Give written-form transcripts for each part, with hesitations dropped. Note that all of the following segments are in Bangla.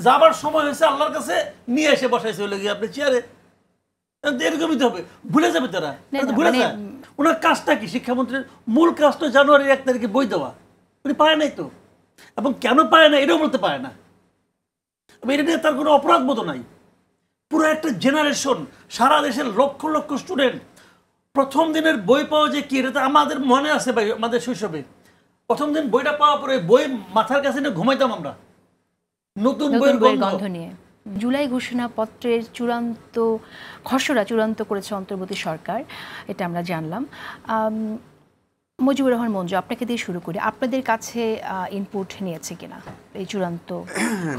যাবার সময় হয়েছে আল্লাহর কাছে নিয়ে এসে বসাইছে হলে গিয়ে আপনি চেয়ারে, এরকমই তো হবে, ভুলে যাবে তারা, ভুলে যায়। ওনার কাজটা কি? শিক্ষামন্ত্রীর মূল কাজটা জানুয়ারির 1 তারিখে বই দেওয়া, উনি পায় নাই তো, এবং কেন পায় না এটাও বলতে পারে না। এটা নিয়ে তার কোনো অপরাধ বোধ নাই। পুরো একটা জেনারেশন, সারা দেশের লক্ষ লক্ষ স্টুডেন্ট প্রথম দিনের বই পাওয়া যে কি, এটা তো আমাদের মনে আছে ভাই। আমাদের শৈশবে প্রথম দিন বইটা পাওয়ার পরে বই মাথার কাছে নিয়ে ঘুমাইতাম আমরা, নতুন বইয়ের গন্ধ নিয়ে। জুলাই ঘোষণাপত্রের খসড়া চূড়ান্ত করেছে অন্তর্বর্তী সরকার, এটা আমরা জানলাম। মুজিবুর রহমান মঞ্জু, আপনাকে দিয়ে শুরু করি। আপনাদের কাছে ইনপুট নিয়েছে কিনা এই চূড়ান্ত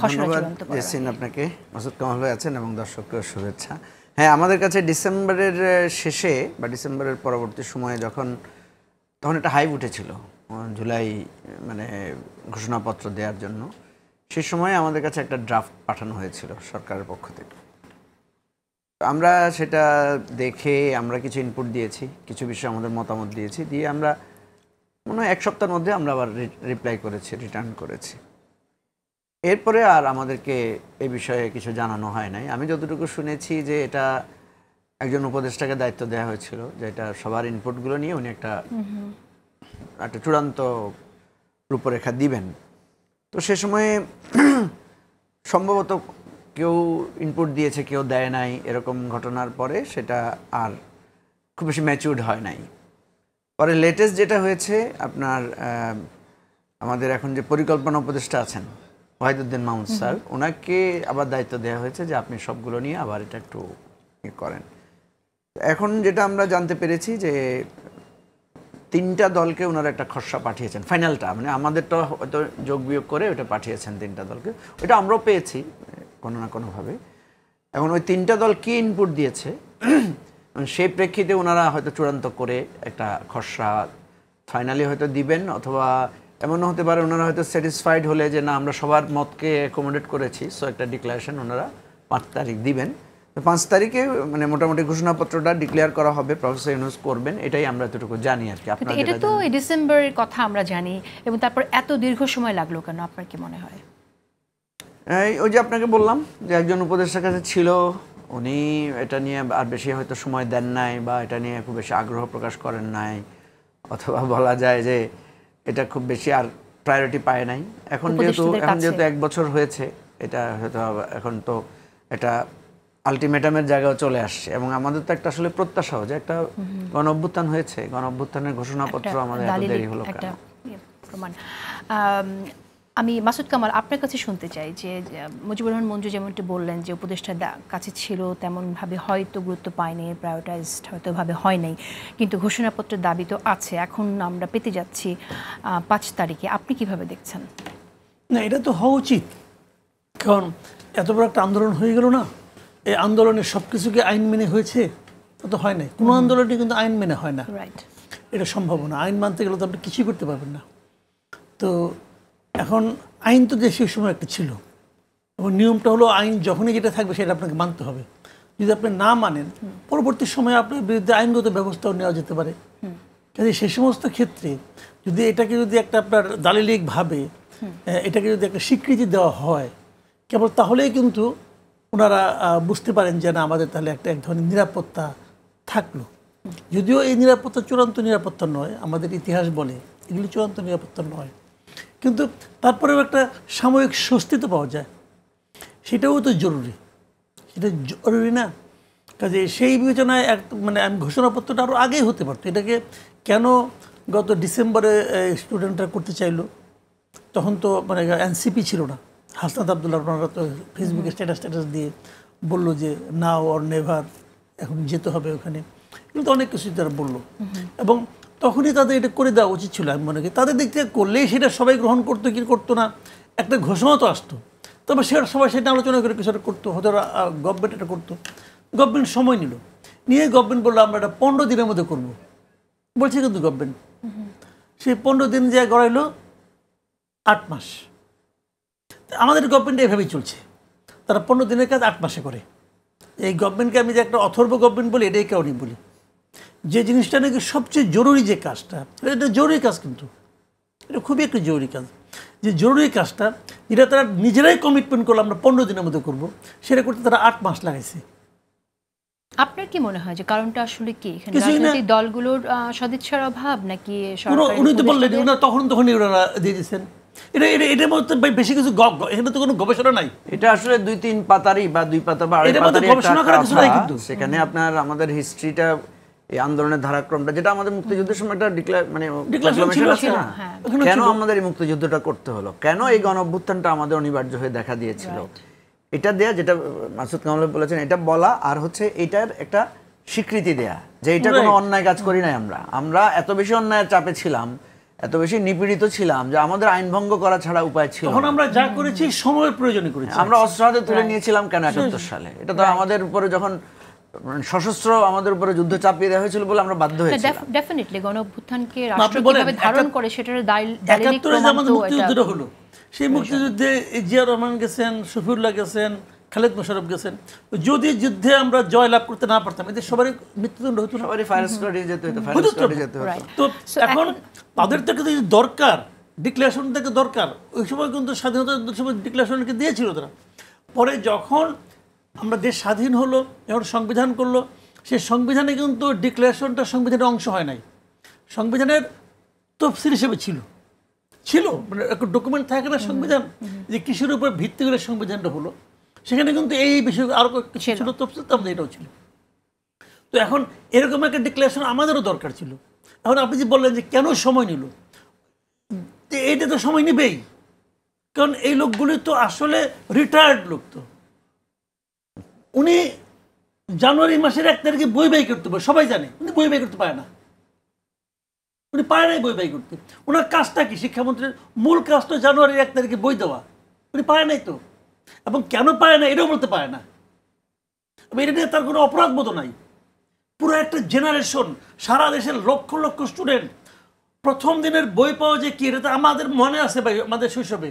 খসড়া চূড়ান্ত করা? আপনাকে মাসুদ কামাল ভাই আছেন এবং দর্শককে শুভেচ্ছা। হ্যাঁ, আমাদের কাছে ডিসেম্বরের শেষে বা ডিসেম্বরের পরবর্তী সময়ে তখন একটা হাইপ উঠেছিল জুলাই মানে ঘোষণাপত্র দেওয়ার জন্য। সেই সময় আমাদের কাছে একটা ড্রাফট পাঠানো হয়েছিল সরকারের পক্ষ থেকে। আমরা সেটা দেখে আমরা কিছু ইনপুট দিয়েছি, কিছু বিষয়ে আমাদের মতামত দিয়েছি, দিয়ে আমরা মনে হয় 1 সপ্তাহের মধ্যে আমরা আবার রিপ্লাই করেছি, রিটার্ন করেছি। এরপরে আর আমাদেরকে এই বিষয়ে কিছু জানানো হয় নাই। আমি যতটুকু শুনেছি যে এটা একজন উপদেষ্টাকে দায়িত্ব দেওয়া হয়েছিল, যে এটা সবার ইনপুটগুলো নিয়ে উনি একটা চূড়ান্ত রূপরেখা দিবেন। তো সে সময়ে সম্ভবত কেউ ইনপুট দিয়েছে, কেউ দেয় নাই, এরকম ঘটনার পরে সেটা আর খুব বেশি ম্যাচিউরড হয় নাই। পরে লেটেস্ট যেটা হয়েছে আপনার আমাদের এখন যে পরিকল্পনা উপদেষ্টা আছেন ওয়াহিদুদ্দিন মাহমুদ স্যার, ওনাকে আবার দায়িত্ব দেওয়া হয়েছে যে আপনি সবগুলো নিয়ে আবার এটা একটু করেন। এখন যেটা আমরা জানতে পেরেছি যে 3টা দলকে ওনারা একটা খসড়া পাঠিয়েছেন, ফাইনালটা মানে আমাদেরটা হয়তো যোগ বিয়োগ করে ওটা পাঠিয়েছেন 3টা দলকে, ওটা আমরাও পেয়েছি কোনো না কোনোভাবে। এখন ওই 3টা দল কি ইনপুট দিয়েছে সেই প্রেক্ষিতে ওনারা হয়তো চূড়ান্ত করে একটা খসড়া ফাইনালি হয়তো দিবেন, অথবা এমনও হতে পারে ওনারা হয়তো স্যাটিসফাইড হলে যে না আমরা সবার মতকে অ্যাকোমোডেট করেছি, সো একটা ডিক্লারেশন ওনারা 5 তারিখ দিবেন। 5 তারিখে মানে মোটামুটি ঘোষণাপত্রটা ডিক্লেয়ার করা হবে, প্রফেসর ইউনূস করবেন, এটাই আমরা এতটুকু জানি আর কি। আপনারা এটা তো ডিসেম্বরের কথা আমরা জানি, এবং তারপর এত দীর্ঘ সময় লাগলো কেন আপনার কি মনে হয়? ওই যে আপনাকে বললাম যে একজন উপদেষ্টার কাছে ছিল, উনি এটা নিয়ে আর বেশি হয়তো সময় দেন নাই, বা এটা নিয়ে খুব বেশি আগ্রহ প্রকাশ করেন নাই, অথবা বলা যায় যে এটা খুব বেশি আর প্রায়োরিটি পায় নাই। এখন যেহেতু 1 বছর হয়েছে, এটা হয়তো এখন তো এটা আলটিমেটামের জায়গায় চলে আসছে, এবং আমাদের তো একটা আসলে প্রত্যাশাও যে একটা গণ অভ্যুত্থান হয়েছে, গণ অভ্যুত্থানের ঘোষণাপত্র আমাদের এত দেরি হলো কেন? আমি মাসুদ কামাল আপনার কাছে শুনতে চাই যে মুজিবুর রহমান মঞ্জু যেমনটি বললেন যে উপদেষ্টার কাছে ছিল, তেমনভাবে হয়তো গুরুত্ব পায়নি, প্রায়োরিটাইজড হয়তো ভাবে হয় নাই, কিন্তু ঘোষণাপত্রের দাবি তো আছে। এখন আমরা পেতে যাচ্ছি 5 তারিখে, আপনি কিভাবে দেখছেন? না, এটা তো হওয়া উচিত, কারণ এত বড় একটা আন্দোলন হয়ে গেল না, এই আন্দোলনের সব কিছুকে আইন মেনে হয়েছে তা তো হয় নাই। কোনো আন্দোলনই কিন্তু আইন মেনে হয় না, এটা সম্ভব না। আইন মানতে গেলে তো আপনি কিছুই করতে পারবেন না। তো এখন আইন তো দেশের সময় একটা ছিল, এবং নিয়মটা হলো আইন যখনই যেটা থাকবে সেটা আপনাকে মানতে হবে। যদি আপনি না মানেন, পরবর্তী সময়ে আপনার বিরুদ্ধে আইনগত ব্যবস্থাও নেওয়া যেতে পারে। কাজে সে সমস্ত ক্ষেত্রে যদি এটাকে যদি একটা আপনার দালিলিকভাবে এটাকে যদি একটা স্বীকৃতি দেওয়া হয় কেবল, তাহলেই কিন্তু ওনারা বুঝতে পারেন যে না আমাদের তাহলে এক ধরনের নিরাপত্তা থাকলো। যদিও এই নিরাপত্তা চূড়ান্ত নিরাপত্তা নয়, আমাদের ইতিহাস বলে এগুলি চূড়ান্ত নিরাপত্তা নয়, কিন্তু তারপরেও একটা সাময়িক স্বস্তি তো পাওয়া যায়, সেটাও তো জরুরি। সেটা জরুরি না? কাজে সেই বিবেচনায় মানে আমি ঘোষণাপত্রটা আরও আগেই হতে পারতো। এটাকে কেন গত ডিসেম্বরে স্টুডেন্টরা করতে চাইলো? তখন তো মানে এনসিপি ছিল না, হাসনাত আবদুল্লাহ ওনারা তো ফেসবুকে স্ট্যাটাস দিয়ে বললো যে নাও অর নেভার, এখন যেতে হবে ওখানে, কিন্তু অনেক কিছু তারা বললো, এবং তখনই তাদের এটা করে দেওয়া উচিত ছিল। আমি মনে করি তাদের দিক থেকে করলেই সেটা সবাই গ্রহণ করতো কি করতো না, একটা ঘোষণা তো আসতো, তবে সেটা সবাই সেটা আলোচনা করে কিছু করতো, হয়তো গভর্নমেন্ট এটা করতো। গভর্নমেন্ট সময় নিয়ে গভর্নমেন্ট বললো আমরা এটা 15 দিনের মধ্যে করবো বলছে, কিন্তু গভর্নমেন্ট সেই 15 দিন যা গড়াইলো 8 মাস। আমাদের গভর্নমেন্ট এভাবেই চলছে, তারা 15 দিনের কাজ 8 মাসে করে। এই গভর্নমেন্টকে আমি যে একটা অথর্ব গভর্নমেন্ট বলি, এটাই কারণে বলি যে জিনিসটা নাকি সবচেয়ে জরুরি যে কাজটা, এটা জরুরি কাজ, কিন্তু এটা খুবই একটা জরুরি কাজ। যে জরুরি কাজটা যেটা তারা নিজেরাই কমিটমেন্ট করলো আমরা 15 দিনের মধ্যে করব, সেটা করতে তারা 8 মাস লাগাইছে। আপনার কি মনে হয় যে কারণটা আসলে কি? এখানে রাজনৈতিক দলগুলোর সদিচ্ছার অভাব নাকি সরকারের? উনি তো বললেন ওনারা তখনই ওনারা দিয়ে দিয়েছেন। এটার মধ্যে বেশি কিছু এখানে তো কোনো গবেষণা নাই। এটা আসলে 2-3 পাতারই বা 2 পাতা বা 2.5 পাতারই গবেষণা করার কিছু নাই কিন্তু সেখানে আপনার আমাদের হিস্ট্রিটা, এই আন্দোলনের ধারাক্রমটা, যেটা আমাদের মুক্তিযুদ্ধের সময় একটা ডিক্লারেশন আছে না, কেন আমাদের এই মুক্তিযুদ্ধটা করতে হলো, কেন এই গণঅভ্যুত্থানটা আমাদের অনিবার্য হয়ে দেখা দিয়েছিল, এটা দেয়া, যেটা মাসুদ কামাল বলেছেন, এটা বলা, আর হচ্ছে এটার একটা স্বীকৃতি দেয়া যে এটা কোনো অন্যায় কাজ করি নাই। আমরা এত বেশি অন্যায়ের চাপে ছিলাম, এত বেশি নিপীড়িত ছিলাম যে আমাদের আইন ভঙ্গ করা ছাড়া উপায় ছিল না। তখন আমরা যা করেছি সময়ের প্রয়োজনে করেছি। আমরা অস্ত্র হাতে তুলে নিয়েছিলাম কেন 71 সালে? এটা তো আমাদের উপরে যখন সশস্ত্র আমাদের উপরে যুদ্ধ চাপিয়ে দেওয়া হয়েছিল বলে আমরা বাধ্য হয়েছিলাম। ডেফিনেটলি গণঅভ্যুত্থানকে রাষ্ট্র কিভাবে ধারণ করে সেটার দালিলিক প্রমাণ তো মুক্তিযুদ্ধটা হলো। সেই মুক্তিযুদ্ধে জিয়া রহমান গেছেন, শফিউল্লাহ গেছেন, খালেদ মোশাররফ গেছেন। যদি যুদ্ধে আমরা জয় লাভ করতে না পারতাম, এদের সবারই মৃত্যুদণ্ড হতো, সবারই ফায়ার স্কোয়াডে যেতে হতো, ফায়ার স্কোয়াডে যেতে হতো। তো এখন তাদের থেকে দরকার, ডিক্লারেশন থেকে দরকার। ওই সময় কিন্তু স্বাধীনতার সময় ডিক্লারেশনকে দিয়েছিল তারা। পরে যখন আমরা দেশ স্বাধীন হলো, যখন সংবিধান করলো, সেই সংবিধানে কিন্তু ডিক্লারেশনটা সংবিধানের অংশ হয় নাই, সংবিধানের তফসিল হিসেবে ছিল মানে একটা ডকুমেন্ট থাকে না সংবিধান, যে কিসের উপর ভিত্তি করে সংবিধানটা হলো, সেখানে কিন্তু এই বিষয় আরো ছিল তফসিল, তো আমাদের এটাও ছিল। তো এখন এরকম একটা ডিক্লারেশন আমাদেরও দরকার ছিল। এখন আপনি যে বললেন যে কেন সময় নিল, এইটা তো সময় নেবেই, কারণ এই লোকগুলি তো আসলে রিটায়ার্ড লোক। তো উনি জানুয়ারি মাসের 1 তারিখে বই ব্যয় করতে পারে, সবাই জানে, উনি বই ব্যয় করতে পারে না, উনি পারে নাই বই ব্যয় করতে। ওনার কাজটা কি? শিক্ষামন্ত্রীর মূল কাজটা জানুয়ারির 1 তারিখে বই দেওয়া, উনি পারে নাই তো। এবং কেন পারে না এটাও বলতে পারে না, এটা নিয়ে তার কোনো অপরাধ বোধ নাই। পুরো একটা জেনারেশন, সারা দেশের লক্ষ লক্ষ স্টুডেন্ট প্রথম দিনের বই পাওয়া যে কি, এটা তো আমাদের মনে আছে ভাই। আমাদের শৈশবে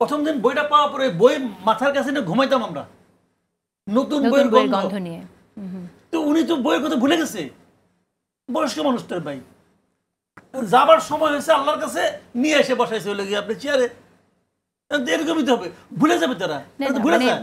প্রথম দিন বইটা পাওয়া পরে বই মাথার কাছে নিয়ে ঘুমাইতাম আমরা, নতুন বইয়ের গন্ধ নিয়ে। তো উনি তো বইয়ের কথা ভুলে গেছে, বয়স্ক মানুষটার ভাই। যাবার সময় হয়েছে আল্লাহর কাছে, নিয়ে এসে বসাইছে হলে গিয়ে আপনি চেয়ারে। এরকমই তো হবে, ভুলে যাবে তারা, ভুলে যায়।